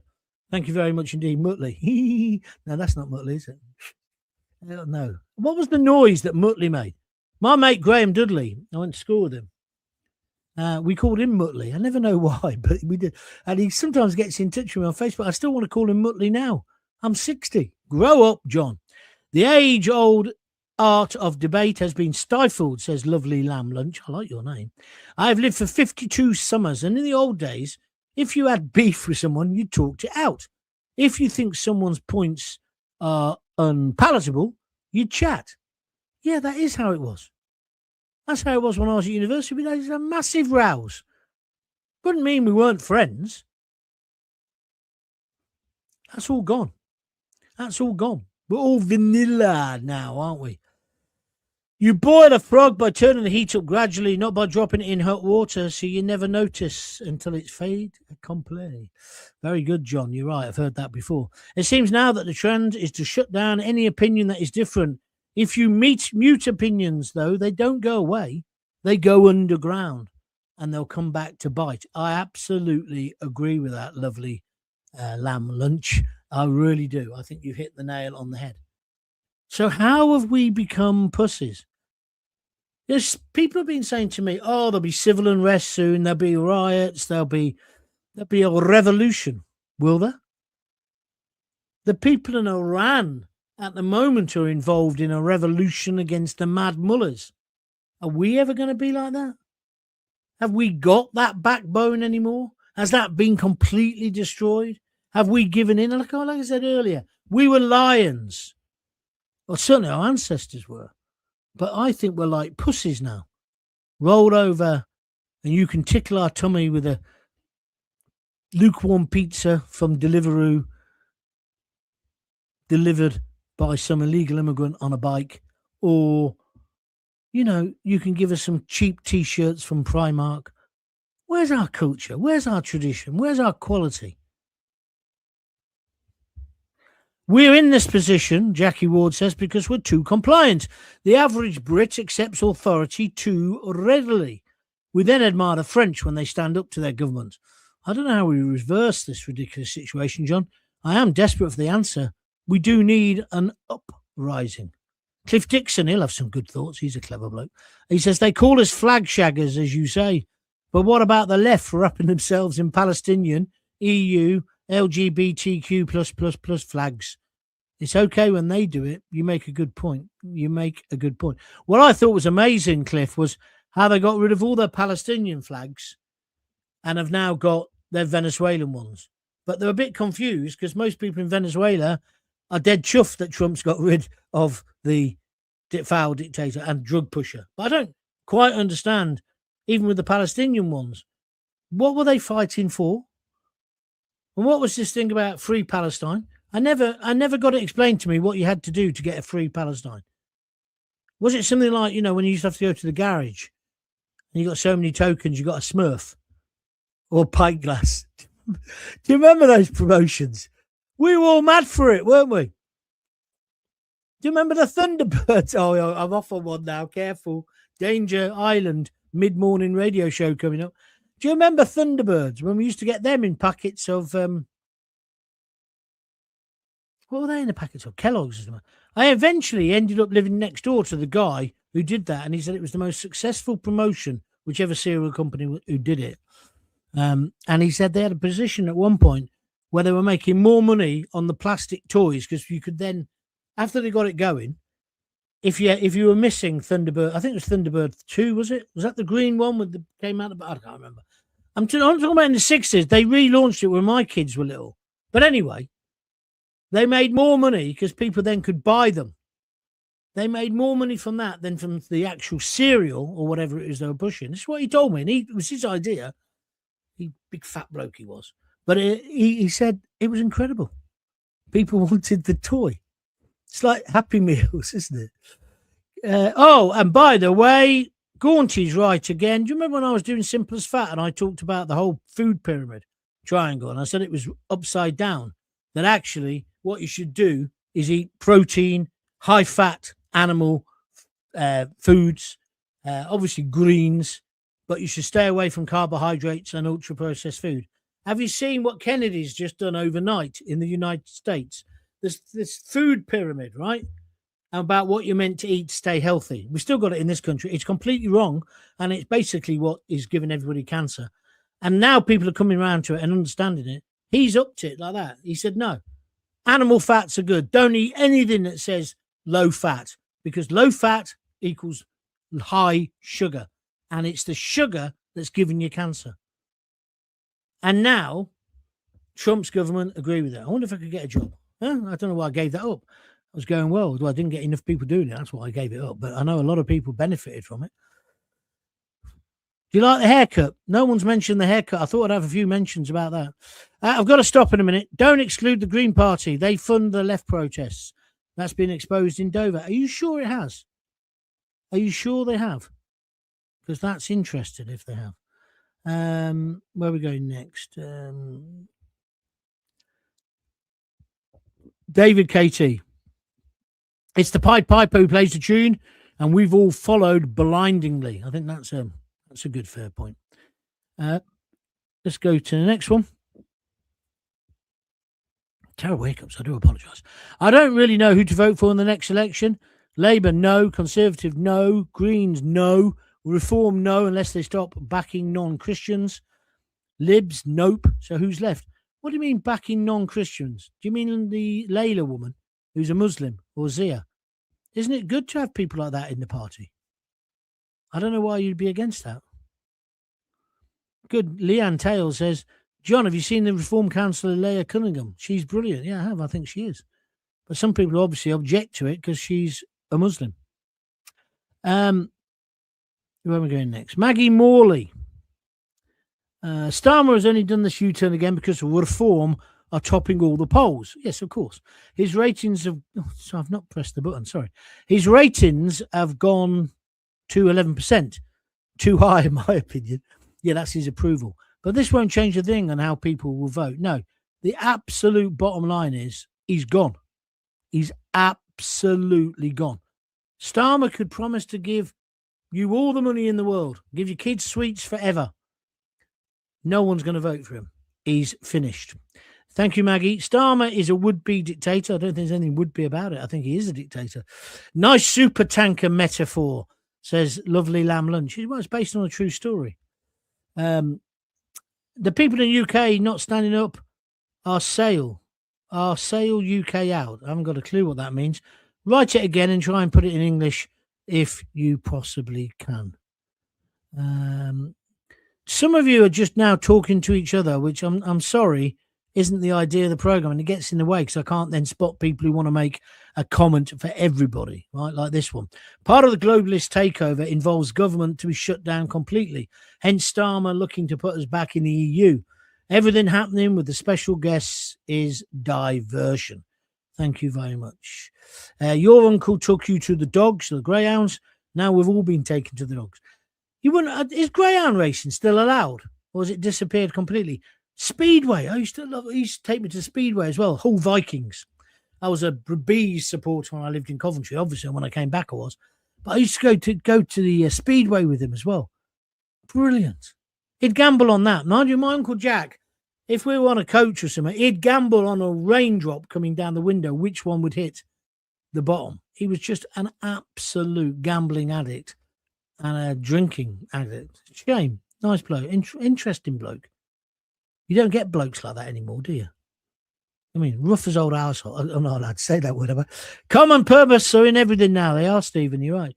A: Thank you very much indeed, Mutley. No, that's not Mutley, is it? No. What was the noise that Mutley made? My mate Graham Dudley, I went to school with him. We called him Mutley. I never know why, but we did. And he sometimes gets in touch with me on Facebook. I still want to call him Mutley now. I'm 60. Grow up, John. The age-old art of debate has been stifled, says Lovely Lamb Lunch. I like your name. I have lived for 52 summers, and in the old days, if you had beef with someone, you talked it out. If you think someone's points are unpalatable, you'd chat. Yeah, that is how it was. That's how it was when I was at university. We had a massive rows. Wouldn't mean we weren't friends. That's all gone. That's all gone. We're all vanilla now, aren't we? You boil a frog by turning the heat up gradually, not by dropping it in hot water, so you never notice until it's fait accompli. Very good, John. You're right. I've heard that before. It seems now that the trend is to shut down any opinion that is different. If you mute opinions, though, they don't go away. They go underground, and they'll come back to bite. I absolutely agree with that, Lovely Lamb Lunch. I really do. I think you've hit the nail on the head. So how have we become pussies? Yes, people have been saying to me, oh, there'll be civil unrest soon. There'll be riots. There'll be a revolution. Will there? The people in Iran at the moment are involved in a revolution against the mad mullahs. Are we ever going to be like that? Have we got that backbone anymore? Has that been completely destroyed? Have we given in? Like I said earlier, we were lions. Well, certainly our ancestors were. But I think we're like pussies now. Rolled over, and you can tickle our tummy with a lukewarm pizza from Deliveroo, delivered by some illegal immigrant on a bike, or, you know, you can give us some cheap T-shirts from Primark. Where's our culture? Where's our tradition? Where's our quality? We're in this position, Jackie Ward says, because we're too compliant. The average Brit accepts authority too readily. We then admire the French when they stand up to their government. I don't know how we reverse this ridiculous situation, John. I am desperate for the answer. We do need an uprising. Cliff Dixon, he'll have some good thoughts. He's a clever bloke. He says, they call us flag shaggers, as you say. But what about the left wrapping themselves in Palestinian, EU, LGBTQ++ flags? It's okay when they do it. You make a good point. What I thought was amazing, Cliff, was how they got rid of all their Palestinian flags and have now got their Venezuelan ones. But they're a bit confused because most people in Venezuela are dead chuffed that Trump's got rid of the foul dictator and drug pusher. But I don't quite understand, even with the Palestinian ones, what were they fighting for? And what was this thing about free Palestine? I never got it explained to me what you had to do to get a free Palestine. Was it something like, you know, when you used to have to go to the garage and you got so many tokens, you got a Smurf or a pint glass? Do you remember those promotions? We were all mad for it, weren't we? Do you remember the Thunderbirds? Oh, I'm off on one now. Careful. Danger Island mid-morning radio show coming up. Do you remember Thunderbirds when we used to get them in packets of... what were they in the packets of? Kellogg's or something. I eventually ended up living next door to the guy who did that, and he said it was the most successful promotion, whichever cereal company who did it. And he said they had a position at one point where they were making more money on the plastic toys because you could then, after they got it going, if you were missing Thunderbird, I think it was Thunderbird 2, was it? Was that the green one with the came out? I can't remember. I'm talking about in the 60s. They relaunched it when my kids were little. But anyway, they made more money because people then could buy them. They made more money from that than from the actual cereal or whatever it is they were pushing. This is what he told me, and it was his idea. He big fat bloke he was. But he said it was incredible. People wanted the toy. It's like Happy Meals, isn't it? And by the way, Gaunty's right again. Do you remember when I was doing Simple as Fat and I talked about the whole food pyramid triangle and I said it was upside down? That actually what you should do is eat protein, high-fat animal foods, obviously greens, but you should stay away from carbohydrates and ultra-processed food. Have you seen what Kennedy's just done overnight in the United States? This food pyramid, right? About what you're meant to eat to stay healthy. We've still got it in this country. It's completely wrong, and it's basically what is giving everybody cancer. And now people are coming around to it and understanding it. He's upped it like that. He said, no, animal fats are good. Don't eat anything that says low fat, because low fat equals high sugar. And it's the sugar that's giving you cancer. And now Trump's government agree with that. I wonder if I could get a job. I don't know why I gave that up. I was going well. I didn't get enough people doing it. That's why I gave it up. But I know a lot of people benefited from it. Do you like the haircut? No one's mentioned the haircut. I thought I'd have a few mentions about that. I've got to stop in a minute. Don't exclude the Green Party. They fund the left protests. That's been exposed in Dover. Are you sure it has? Are you sure they have? Because that's interesting if they have. Where are we going next? David KT. It's the Pied Piper who plays the tune, and we've all followed blindingly. I think that's a good fair point. Let's go to the next one. Terrible hiccups. I do apologise. I don't really know who to vote for in the next election. Labour, no. Conservative, no. Greens, no. Reform, no, unless they stop backing non-Christians. Libs, nope. So who's left? What do you mean backing non-Christians? Do you mean the Layla woman who's a Muslim or Zia. Isn't it good to have people like that in the party? I don't know why you'd be against that. Good. Leanne Taylor says, John, have you seen the Reform Councillor Leah Cunningham? She's brilliant. Yeah, I have. I think she is. But some people obviously object to it because she's a Muslim. Where am I going next? Maggie Morley. Starmer has only done this U-turn again because Reform are topping all the polls. Yes, of course. His ratings have... so I've not pressed the button, sorry. His ratings have gone to 11%. Too high, in my opinion. Yeah, that's his approval. But this won't change a thing on how people will vote. No, the absolute bottom line is he's gone. He's absolutely gone. Starmer could promise to give you all the money in the world, give your kids sweets forever. No one's going to vote for him. He's finished. Thank you, Maggie. Starmer is a would-be dictator. I don't think there's anything would-be about it. I think he is a dictator. Nice super tanker metaphor, says Lovely Lamb Lunch. Well, it's based on a true story. The people in the UK not standing up are Sail UK out. I haven't got a clue what that means. Write it again and try and put it in English if you possibly can. Some of you are just now talking to each other, which I'm sorry isn't the idea of the program, and it gets in the way because I can't then spot people who want to make a comment for everybody, right? Like this one. Part of the globalist takeover involves government to be shut down completely. Hence Starmer looking to put us back in the EU. Everything happening with the special guests is diversion. Thank you very much. Your uncle took you to the dogs, the greyhounds. Now we've all been taken to the dogs. You wouldn't? Is greyhound racing still allowed, or has it disappeared completely? Speedway. I used to take me to Speedway as well. Hull Vikings. I was a bees supporter when I lived in Coventry. Obviously, when I came back, I was. But I used to go to the Speedway with him as well. Brilliant. He'd gamble on that. Mind you, my Uncle Jack, if we were on a coach or something, he'd gamble on a raindrop coming down the window, which one would hit the bottom. He was just an absolute gambling addict and a drinking addict. Shame. Nice bloke. Interesting bloke. You don't get blokes like that anymore, do you? I mean, rough as old arsehole. I'm not allowed to say that word, am I? Common purpose are in everything now. They are, Stephen. You're right.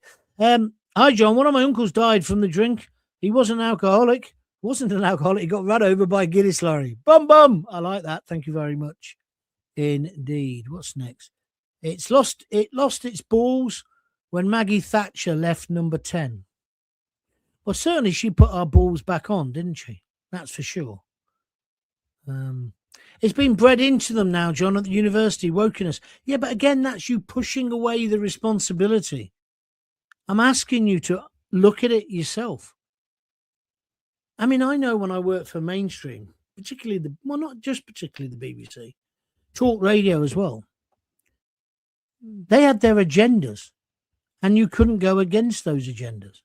A: Hi, John. One of my uncles died from the drink. He wasn't an alcoholic. Wasn't an alcoholic. He got run over by a Guinness lorry. Bum, bum. I like that. Thank you very much. Indeed. What's next? It lost its balls when Maggie Thatcher left number 10. Well, certainly she put our balls back on, didn't she? That's for sure. It's been bred into them now, John, at the university, wokeness. Yeah, but again, that's you pushing away the responsibility. I'm asking you to look at it yourself. I mean, I know when I worked for mainstream, particularly not just particularly the BBC, talk radio as well, they had their agendas and you couldn't go against those agendas.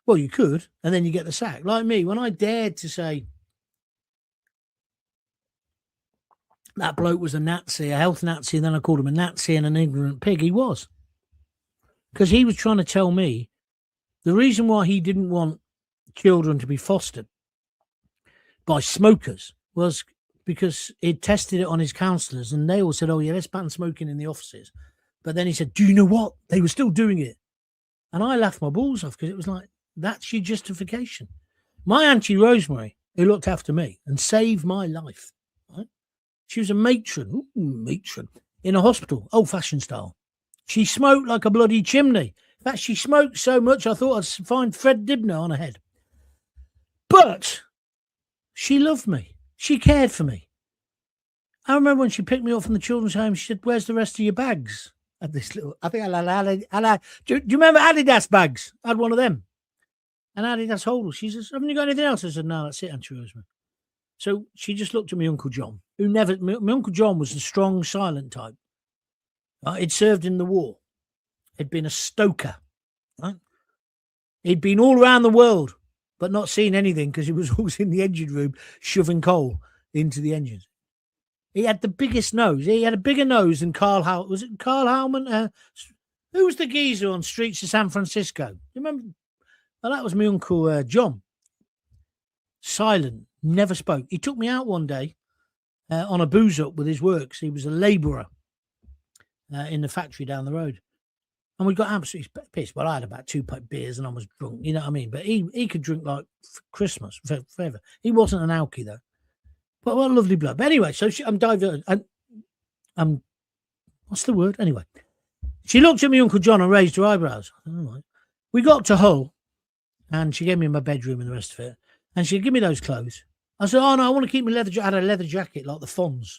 A: Well, you could, and then you get the sack. Like me, when I dared to say that bloke was a Nazi, a health Nazi, and then I called him a Nazi and an ignorant pig, he was. Because he was trying to tell me the reason why he didn't want children to be fostered by smokers was because he'd tested it on his counsellors and they all said, oh, yeah, let's ban smoking in the offices. But then he said, do you know what? They were still doing it. And I laughed my balls off because it was like, that's your justification. My Auntie Rosemary, who looked after me and saved my life, right? She was a matron in a hospital, old-fashioned style. She smoked like a bloody chimney. In fact, she smoked so much I thought I'd find Fred Dibner on her head. But she loved me. She cared for me. I remember when she picked me up from the children's home, she said, where's the rest of your bags? I had this little, I think do you remember Adidas bags? I had one of them. And Adidas holder. She says, haven't you got anything else? I said, no, that's it, Auntie Rosemary. So she just looked at my Uncle John, my Uncle John was a strong, silent type. He'd served in the war. He'd been a stoker. Right? He'd been all around the world, but not seen anything because he was always in the engine room shoving coal into the engines. He had the biggest nose. He had a bigger nose than Carl Howman. Was it Carl Howman? Who was the geezer on streets of San Francisco? You remember? Well, that was my Uncle John. Silent, never spoke. He took me out one day on a booze up with his works. He was a labourer. in the factory down the road. And we got absolutely pissed. Well, I had about 2 beers and I was drunk, you know what I mean? But he could drink like Christmas forever. He wasn't an alky, though. But what a lovely bloke. But anyway, so I'm diverted. I'm what's the word? Anyway, she looked at me, Uncle John, and raised her eyebrows. All right. We got to Hull, and she gave me my bedroom and the rest of it. And she said, give me those clothes. I said, oh, no, I want to keep my leather jacket. I had a leather jacket like the Fonz.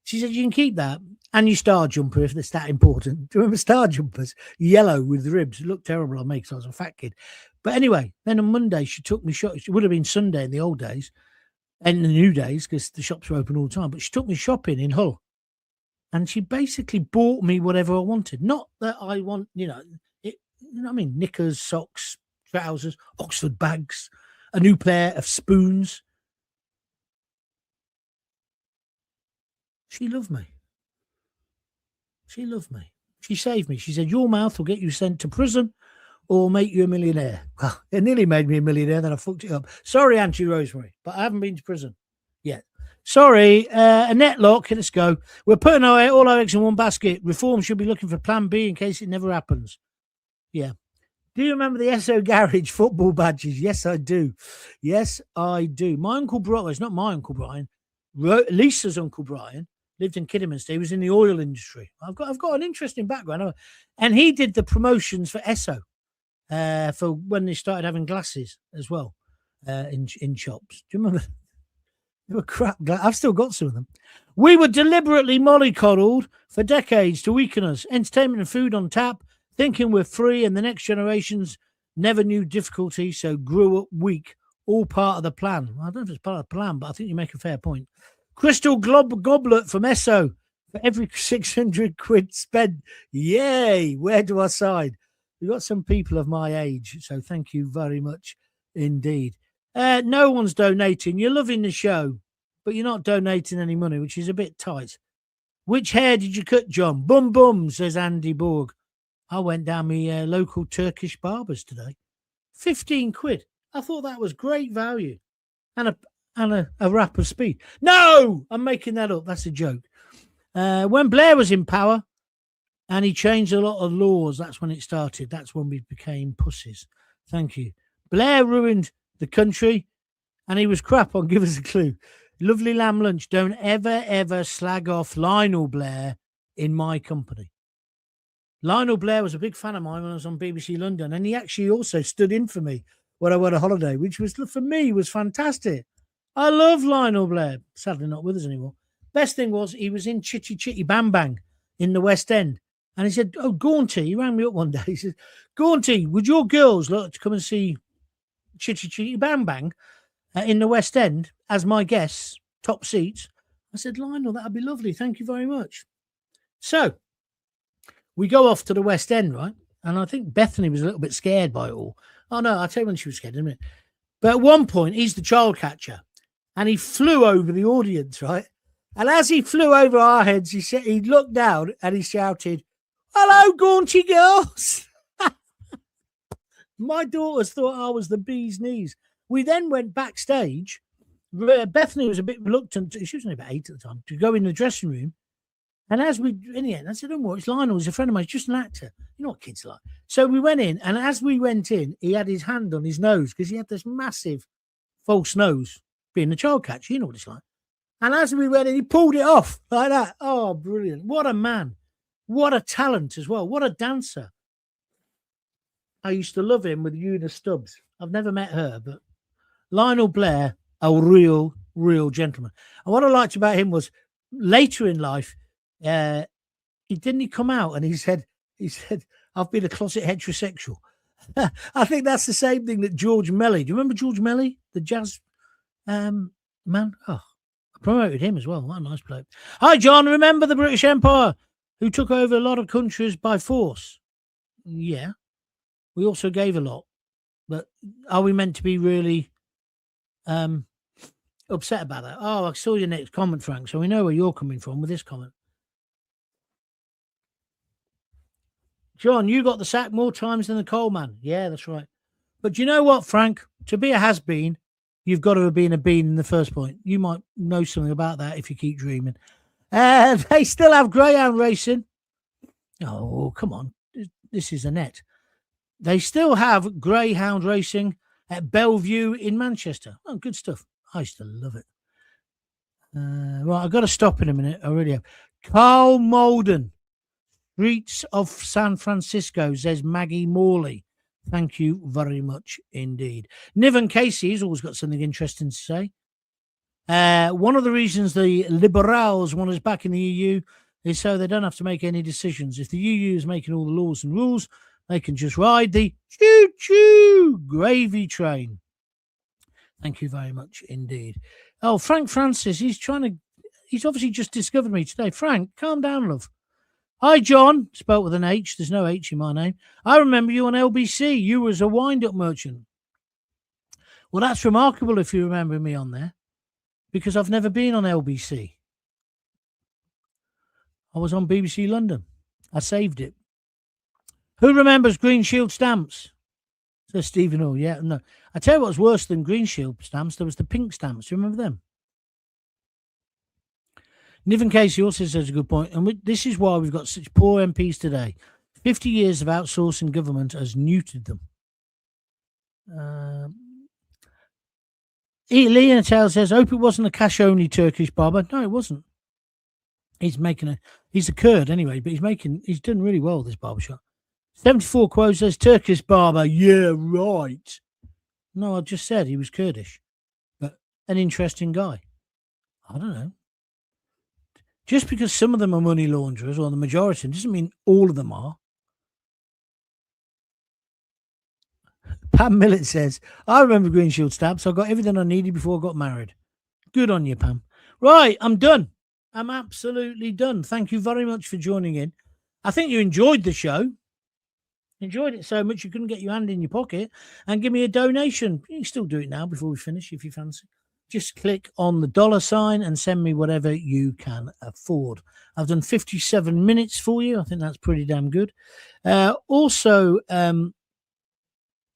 A: She said, you can keep that and your star jumper if that's that important. Do you remember star jumpers? Yellow with the ribs. It looked terrible on me because I was a fat kid. But anyway, then on Monday, she took me shopping. It would have been Sunday in the old days and the new days because the shops were open all the time. But she took me shopping in Hull. And she basically bought me whatever I wanted. Not that I want, you know what I mean? Knickers, socks, trousers, Oxford bags, a new pair of spoons. She loved me. She loved me. She saved me. She said, your mouth will get you sent to prison or make you a millionaire. Well, it nearly made me a millionaire, then I fucked it up. Sorry, Auntie Rosemary, but I haven't been to prison yet. Sorry, Annette Locke, let's go. We're putting all our eggs in one basket. Reform should be looking for plan B in case it never happens. Yeah. Do you remember the SO Garage football badges? Yes, I do. Yes, I do. My Uncle Brian, it's not my Uncle Brian, Lisa's Uncle Brian, lived in Kidderminster. He was in the oil industry. I've got an interesting background. And he did the promotions for Esso for when they started having glasses as well in shops. Do you remember? They were crap. I've still got some of them. We were deliberately mollycoddled for decades to weaken us. Entertainment and food on tap, thinking we're free and the next generations never knew difficulty, so grew up weak. All part of the plan. I don't know if it's part of the plan, but I think you make a fair point. Crystal goblet from Esso for every 600 quid spent. Yay! Where do I sign? We've got some people of my age, so thank you very much indeed. No one's donating. You're loving the show, but you're not donating any money, which is a bit tight. Which hair did you cut, John? Bum, says Andy Borg. I went down my local Turkish barbers today. 15 quid. I thought that was great value. And a rap of speed. No! I'm making that up. That's a joke. When Blair was in power and he changed a lot of laws, that's when it started. That's when we became pussies. Thank you. Blair ruined the country and he was crap on Give Us a Clue. Lovely lamb lunch. Don't ever slag off Lionel Blair in my company. Lionel Blair was a big fan of mine when I was on BBC London, and he actually also stood in for me when I went on holiday, which was, for me, was fantastic. I love Lionel Blair. Sadly not with us anymore. Best thing was he was in Chitty Chitty Bang Bang in the West End. And he said, oh, Gaunty, he rang me up one day. He said, Gaunty, would your girls like to come and see Chitty Chitty Bang Bang in the West End as my guests, top seats? I said, Lionel, that'd be lovely. Thank you very much. So we go off to the West End, right? And I think Bethany was a little bit scared by it all. Oh, no, I'll tell you when she was scared in a minute. But at one point, he's the child catcher. And he flew over the audience, right? And as he flew over our heads, he looked down and he shouted, hello, Gaunty girls. My daughters thought I was the bee's knees. We then went backstage. Bethany was a bit reluctant. She was only about 8 at the time, to go in the dressing room. And as we, in the end, I said, don't worry, it's Lionel. He's a friend of mine. He's just an actor. You know what kids are like. So we went in. And as we went in, he had his hand on his nose because he had this massive false nose being a child catcher. You know what it's like. And as we went in, he pulled it off like that. Oh, brilliant. What a man. What a talent as well. What a dancer. I used to love him with Una Stubbs. I've never met her, but Lionel Blair, a real gentleman. And what I liked about him was later in life, he didn't come out and he said, I've been a closet heterosexual. I think that's the same thing that George Melly. Do you remember George Melly, the jazz man? Oh, I promoted him as well. What a nice bloke. Hi, John. Remember the British Empire, who took over a lot of countries by force? Yeah. We also gave a lot. But are we meant to be really upset about that? Oh, I saw your next comment, Frank, so we know where you're coming from with this comment. John, you got the sack more times than the coal man. Yeah, that's right. But you know what, Frank? To be a has-been, you've got to have been a bean in the first point. You might know something about that if you keep dreaming. They still have greyhound racing. Oh, come on. This is a net. They still have greyhound racing at Bellevue in Manchester. Oh, good stuff. I used to love it. Right, I've got to stop in a minute. I really have. Carl Malden, Streets of San Francisco, says Maggie Morley. Thank you very much indeed. Niven Casey has always got something interesting to say. One of the reasons the Liberals want us back in the EU is so they don't have to make any decisions. If the EU is making all the laws and rules, they can just ride the choo-choo gravy train. Thank you very much indeed. Oh, Frank Francis, he's obviously just discovered me today. Frank, calm down, love. Hi, John, spelt with an H. There's no H in my name. I remember you on LBC. You was a wind-up merchant. Well, that's remarkable if you remember me on there, because I've never been on LBC. I was on BBC London. I saved it. Who remembers Green Shield stamps? Says Stephen Hall. Yeah, no. I tell you what's worse than Green Shield stamps. There was the pink stamps. Do you remember them? Niven Casey also says a good point. And this is why we've got such poor MPs today. 50 years of outsourcing government has neutered them. Leon Tail says, hope it wasn't a cash-only Turkish barber. No, it wasn't. He's a Kurd anyway, but he's done really well, this barbershop. 74 Quo says, Turkish barber. Yeah, right. No, I just said he was Kurdish, but an interesting guy. I don't know. Just because some of them are money launderers, or the majority, doesn't mean all of them are. Pam Millett says, I remember Green Shield stamps. I got everything I needed before I got married. Good on you, Pam. Right, I'm done. I'm absolutely done. Thank you very much for joining in. I think you enjoyed the show. Enjoyed it so much you couldn't get your hand in your pocket and give me a donation. You can still do it now before we finish if you fancy. Just click on the $ and send me whatever you can afford. I've done 57 minutes for you. I think that's pretty damn good. Also,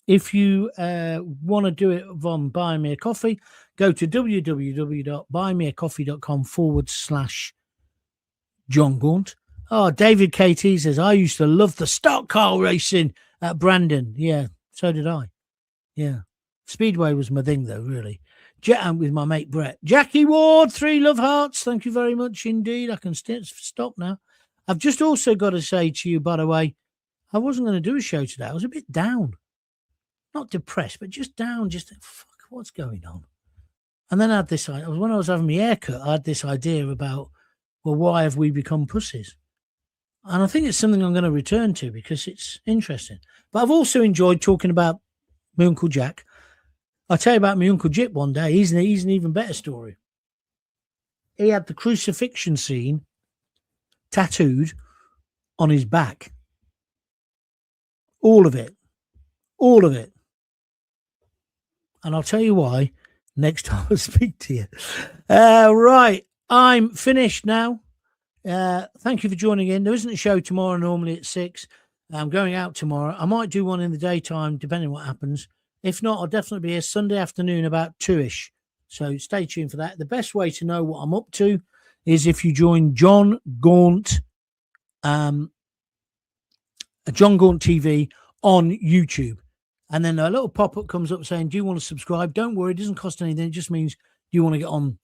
A: if you want to do it on Buy Me a Coffee, go to www.buymeacoffee.com/John Gaunt. Oh, David KT says, I used to love the stock car racing at Brandon. Yeah, so did I. Yeah. Speedway was my thing, though, really. With my mate Brett. Jackie Ward, 3 love hearts. Thank you very much indeed. I can stop now. I've just also got to say to you, by the way, I wasn't going to do a show today. I was a bit down. Not depressed, but just down. Just, fuck, what's going on? And then I had this, when I was having my haircut, I had this idea about, well, why have we become pussies? And I think it's something I'm going to return to because it's interesting. But I've also enjoyed talking about my Uncle Jack. I'll tell you about my Uncle Jip one day. He's an even better story. He had the crucifixion scene tattooed on his back. All of it. All of it. And I'll tell you why next time I speak to you. Right. I'm finished now. Thank you for joining in. There isn't a show tomorrow, normally at 6. I'm going out tomorrow. I might do one in the daytime, depending on what happens. If not, I'll definitely be here Sunday afternoon about 2-ish. So stay tuned for that. The best way to know what I'm up to is if you join John Gaunt, John Gaunt TV on YouTube. And then a little pop-up comes up saying, do you want to subscribe? Don't worry, it doesn't cost anything. It just means you want to get on,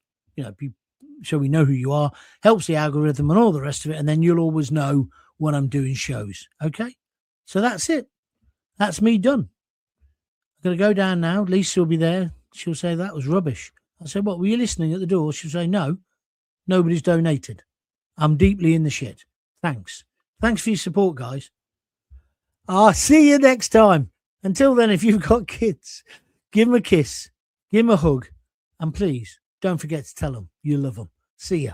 A: so we know who you are, helps the algorithm and all the rest of it. And then you'll always know when I'm doing shows. Okay? So that's it. That's me done. I'm going to go down now. Lisa will be there. She'll say, that was rubbish. I said, what, were you listening at the door? She'll say, no, nobody's donated. I'm deeply in the shit. Thanks. Thanks for your support, guys. I'll see you next time. Until then, if you've got kids, give them a kiss, give them a hug, and please don't forget to tell them you love them. See ya.